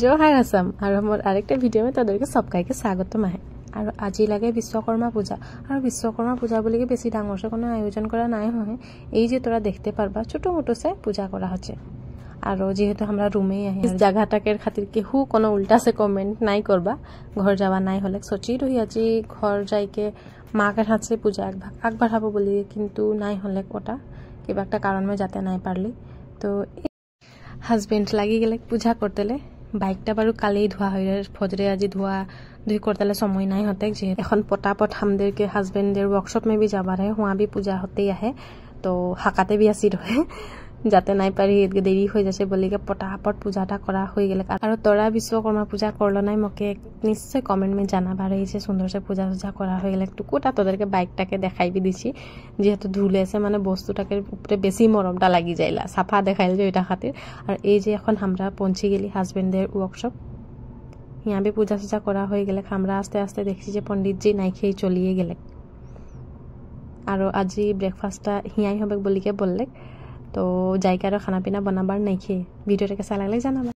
जो हाय असम और मोर आरेकटा भिडिओ में तोदेरके सबकाइके स्वागतम आहे और আজি लागे विश्वकर्मा पूजा और विश्वकर्मा पूजा बोलिके बेसि डांगर से कोनो आयोजन करा नाइ हय এই যে তোরা দেখতে পারবা ছোট মোটো से पूजा करा হচ্ছে और जेहेतु हमरा रूमे आहे जगह टाकेर खातिर केहू कोनो उल्टा से कमेंट नाइ करबा घर जावा नाइ हले सोची रही আজি घर जाइके माकर हाथ से पूजा आग बढ़ाबो बोली किंतु नाइ हले कोटा किबा একটা कारण में जाते नाइ पारली तो हाजबैंड লাগি গেলে पूजा करतेले বাইকটা বারু কালেই ধোয়া হয়ে ফজরে আজি ধোয়া ধুই করতেলে সময় নাই হতে যে এখন পটাপট हमদেরকে হাজবেন্ডের ওয়ার্কশপ में भी जाबा रहे वहां भी पूजा होते ही है तो हाकाते भी आसी रहे जाते নাই পারি এদিকে দেরি হয়ে যাচ্ছে বলিকে পটাপট পূজাটা করা হয়ে গেলে আর তোরা বিশ্বকর্মা পূজা করলো নাই মকে নিশ্চয় কমেন্ট में জানাবা রে যে সুন্দর সে পূজা করা হয়ে গেলে একটু কোটা তোদেরকে বাইকটাকে দেখাইবি দিছি যেহেতু ধুলে আছে মানে বস্তুটাকে উপরে বেশি মরমটা লাগি যাইলা সাফা দেখাইল যে এটা খাतिर আর এই যে এখন আমরা পৌঁছে গেলি হাজবেন্ডের ওয়ার্কশপ यहाँ भी पूजा सूजा करा हो गए हमरा आस्ते आस्ते देखी जे पंडित जी नाइ खेई चलिए गए और आज ब्रेकफास्ट हियाई हबे बोलिके बोलले तो जाइके खाना पीना बनाबार नाइ खे भिडिओटा कैसा लागले जानाबा।